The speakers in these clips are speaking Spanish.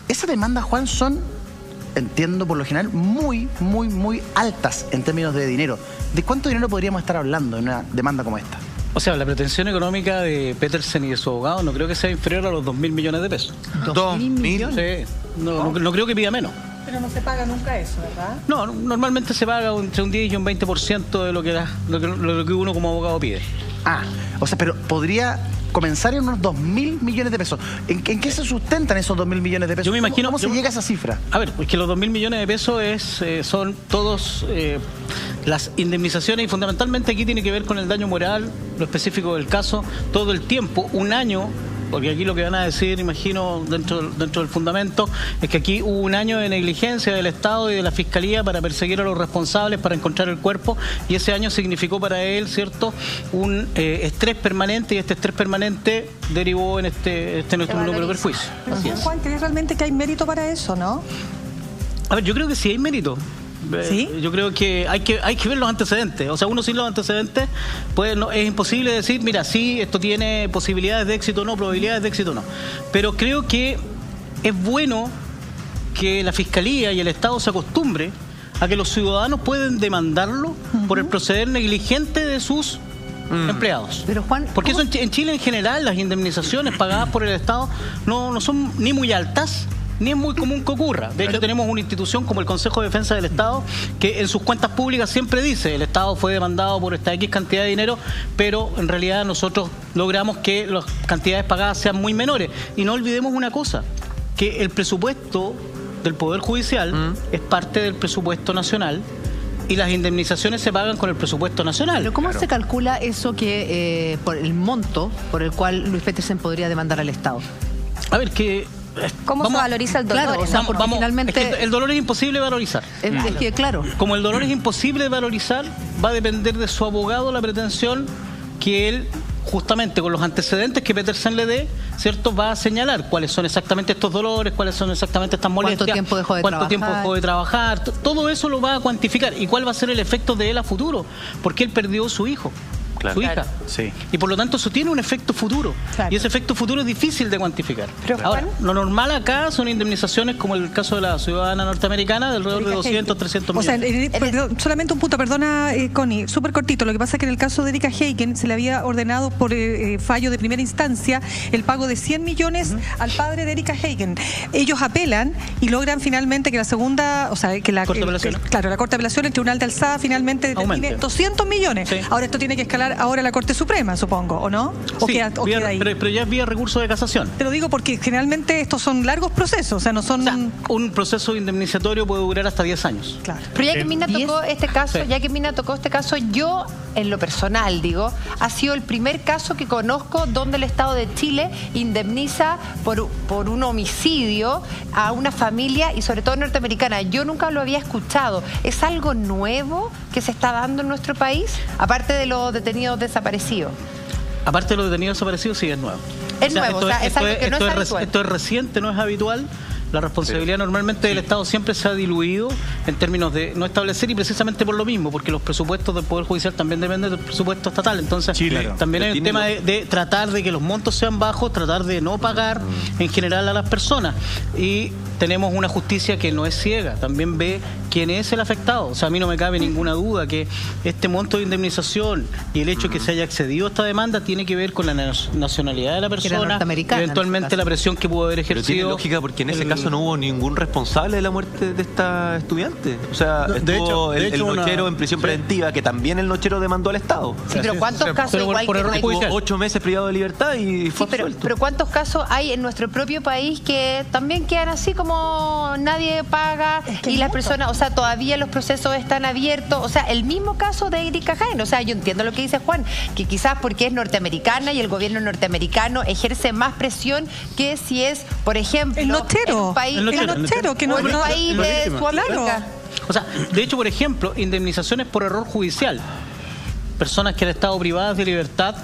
Esas demandas, Juan, son, entiendo por lo general, muy altas en términos de dinero. ¿De cuánto dinero podríamos estar hablando en una demanda como esta? O sea, la pretensión económica de Petersen y de su abogado no creo que sea inferior a los 2.000 millones de pesos. ¿2.000 millones? Sí, no creo que pida menos. Pero no se paga nunca eso, ¿verdad? No, normalmente se paga entre un 10 y un 20% de lo que uno como abogado pide. Ah, o sea, pero podría comenzar en unos 2.000 millones de pesos. ¿En qué se sustentan esos 2.000 millones de pesos? Yo me imagino, ¿Cómo se llega a esa cifra? A ver, pues que los 2.000 millones de pesos son todos las indemnizaciones, y fundamentalmente aquí tiene que ver con el daño moral, lo específico del caso, todo el tiempo, un año. Porque aquí lo que van a decir, imagino, dentro del fundamento, es que aquí hubo un año de negligencia del Estado y de la Fiscalía para perseguir a los responsables, para encontrar el cuerpo, y ese año significó para él, ¿cierto?, un estrés permanente, y este estrés permanente derivó en este nuestro número de perjuicio. Pero Juan, ¿crees realmente que hay mérito para eso, no? A ver, yo creo que sí hay mérito. ¿Sí? Yo creo que hay que ver los antecedentes. O sea, uno sin los antecedentes es imposible decir, mira, sí, esto tiene posibilidades de éxito o no, probabilidades de éxito o no. Pero creo que es bueno que la Fiscalía y el Estado se acostumbre a que los ciudadanos pueden demandarlo por el proceder negligente de sus empleados. Pero Juan, porque eso en Chile en general, las indemnizaciones pagadas por el Estado no son ni muy altas, ni es muy común que ocurra. De hecho, tenemos una institución como el Consejo de Defensa del Estado que en sus cuentas públicas siempre dice: el Estado fue demandado por esta X cantidad de dinero, pero en realidad nosotros logramos que las cantidades pagadas sean muy menores. Y no olvidemos una cosa, que el presupuesto del Poder Judicial es parte del presupuesto nacional, y las indemnizaciones se pagan con el presupuesto nacional. Pero ¿cómo se calcula eso que por el monto por el cual Luis Petersen podría demandar al Estado? A ver, que... ¿Cómo se valoriza el dolor? Claro, o sea, porque finalmente... Es que el dolor es imposible de valorizar. Es que, claro. Como el dolor es imposible de valorizar, va a depender de su abogado la pretensión que él, justamente con los antecedentes que Petersen le dé, ¿cierto?, va a señalar cuáles son exactamente estos dolores, cuáles son exactamente estas molestias, cuánto tiempo dejó de trabajar. Todo eso lo va a cuantificar. ¿Y cuál va a ser el efecto de él a futuro? Porque él perdió su hijo. Claro. Su hija. Sí. Y por lo tanto eso tiene un efecto futuro. Claro. Y ese efecto futuro es difícil de cuantificar. Pero, ahora, lo normal acá son indemnizaciones como el caso de la ciudadana norteamericana, de alrededor de 200, 300 millones. O sea, perdón, solamente un punto, perdona, Connie, súper cortito. Lo que pasa es que en el caso de Erika Heiken se le había ordenado por fallo de primera instancia el pago de 100 millones al padre de Erika Heiken. Ellos apelan y logran finalmente que la segunda, o sea, que la Corte de Apelación, el Tribunal de Alzada finalmente determine 200 millones. Sí. Ahora esto tiene que escalar ahora la Corte Suprema, supongo, ¿o no? ¿O sí, queda ahí? Pero ya es vía recurso de casación. Te lo digo porque generalmente estos son largos procesos, o sea, no son... O sea, un proceso indemnizatorio puede durar hasta 10 años. Claro. Pero ya que Mina tocó este caso, yo, en lo personal, digo, ha sido el primer caso que conozco donde el Estado de Chile indemniza por un homicidio a una familia, y sobre todo norteamericana. Yo nunca lo había escuchado. ¿Es algo nuevo que se está dando en nuestro país? Aparte de los detenidos desaparecidos. Aparte de los detenidos desaparecidos, sí, es nuevo. Es nuevo, es algo que no es habitual. Esto es reciente, no es habitual. La responsabilidad normalmente del Estado siempre se ha diluido en términos de no establecer, y precisamente por lo mismo, porque los presupuestos del Poder Judicial también dependen del presupuesto estatal. Entonces, también hay un tema de tratar de que los montos sean bajos, tratar de no pagar en general a las personas. Y tenemos una justicia que no es ciega, también ve quién es el afectado. O sea, a mí no me cabe ninguna duda que este monto de indemnización y el hecho de que se haya accedido a esta demanda tiene que ver con la nacionalidad de la persona, eventualmente la presión que pudo haber ejercido. Pero tiene lógica, porque en ese caso no hubo ningún responsable de la muerte de esta estudiante. O sea, estuvo el nochero en prisión preventiva, que también el nochero demandó al Estado. Sí, pero ¿cuántos casos igual por error judicial? 8 meses privado de libertad y fue absuelto. Pero ¿cuántos casos hay en nuestro propio país que también quedan así como nadie paga y las personas, o sea, todavía los procesos están abiertos? O sea, el mismo caso de Erika Heiken. O sea, yo entiendo lo que dice Juan, que quizás porque es norteamericana y el gobierno norteamericano ejerce más presión que si es, por ejemplo, el nochero, en un país de Sudamérica. O sea, de hecho, por ejemplo, indemnizaciones por error judicial, personas que han estado privadas de libertad,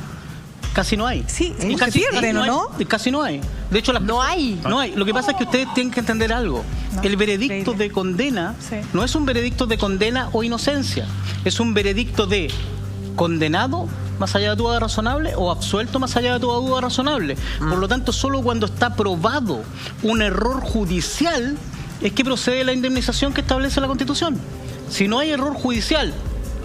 casi no hay. Sí, casi pierden, ¿no? Casi no hay. De hecho, no hay. Lo que pasa es que ustedes tienen que entender algo. El veredicto de condena no es un veredicto de condena o inocencia. Es un veredicto de condenado más allá de duda razonable o absuelto más allá de toda duda razonable. Por lo tanto, solo cuando está probado un error judicial es que procede la indemnización que establece la Constitución. Si no hay error judicial,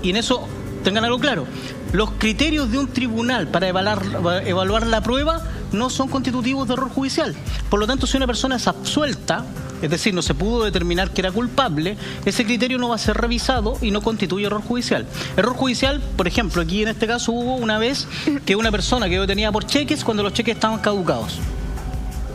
y en eso tengan algo claro, los criterios de un tribunal para evaluar la prueba no son constitutivos de error judicial. Por lo tanto, si una persona es absuelta, es decir, no se pudo determinar que era culpable, ese criterio no va a ser revisado y no constituye error judicial. Error judicial, por ejemplo, aquí en este caso hubo una vez que una persona quedó detenida por cheques cuando los cheques estaban caducados.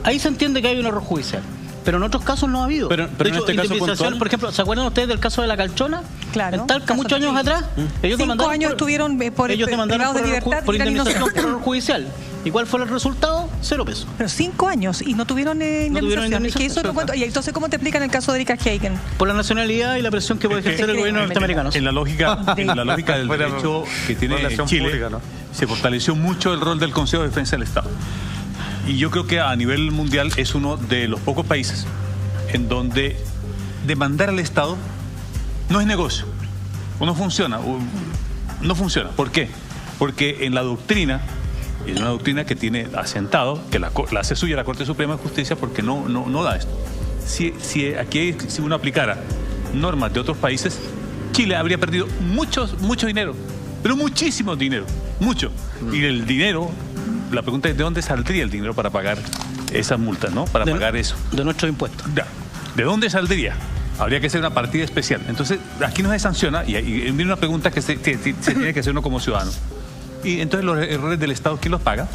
Ahí se entiende que hay un error judicial. Pero en otros casos no ha habido. Pero de hecho, en este caso puntual, por ejemplo, ¿se acuerdan ustedes del caso de la Calchona? Claro. En Talca, muchos años atrás. Ellos 5 años estuvieron por privados de libertad por indemnización por error judicial. ¿Y cuál fue el resultado? 0 pesos. Pero 5 años y no tuvieron indemnización. Es que eso no cuento. Y entonces, ¿cómo te explican el caso de Erika Hagen? Por la nacionalidad y la presión que puede ejercer el gobierno norteamericano. En la lógica del derecho que tiene Chile, pública, ¿no? Se fortaleció mucho el rol del Consejo de Defensa del Estado. Y yo creo que a nivel mundial es uno de los pocos países en donde demandar al Estado no es negocio, o no funciona. ¿Por qué? Porque en la doctrina, es una doctrina que tiene asentado, que la hace suya la Corte Suprema de Justicia, porque no da esto. Si uno aplicara normas de otros países, Chile habría perdido mucho dinero, pero muchísimo dinero, mucho. Y el dinero, la pregunta es: ¿de dónde saldría el dinero para pagar esas multas, ¿no? Para pagar eso. De nuestros impuestos. ¿De dónde saldría? Habría que hacer una partida especial. Entonces, aquí no se sanciona, y viene una pregunta que se tiene que hacer uno como ciudadano. Y entonces, los errores del Estado, ¿quién los paga?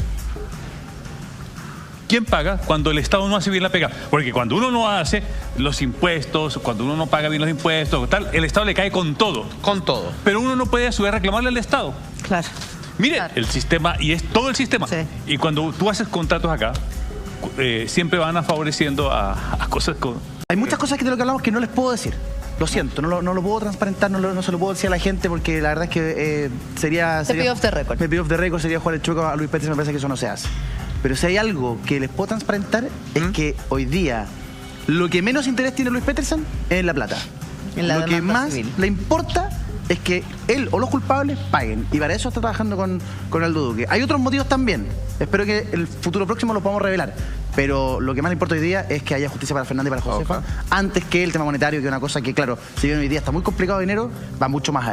¿Quién paga cuando el Estado no hace bien la pega? Porque cuando uno no hace los impuestos, cuando uno no paga bien los impuestos, tal, el Estado le cae con todo. Con todo. Pero uno no puede a su vez reclamarle al Estado. Claro. Mire, Claro. el sistema, y es todo el sistema. Sí. Y cuando tú haces contratos acá, siempre van favoreciendo a cosas con... Hay muchas cosas que de lo que hablamos que no les puedo decir. Lo siento, no lo puedo transparentar, no se lo puedo decir a la gente porque la verdad es que sería... Te pido off the record. Me pido off the record, sería jugar el chueco a Luis Pérez, me parece que eso no se hace. Pero si hay algo que les puedo transparentar es que hoy día lo que menos interés tiene Luis Petersen es la plata. En la lo que demanda más civil. le importa es que él o los culpables paguen. Y para eso está trabajando con Aldo Duque. Hay otros motivos también. Espero que el futuro próximo los podamos revelar. Pero lo que más le importa hoy día es que haya justicia para Fernanda y para Josefa, antes que el tema monetario, que es una cosa que, claro, si bien hoy día está muy complicado de dinero, va mucho más allá.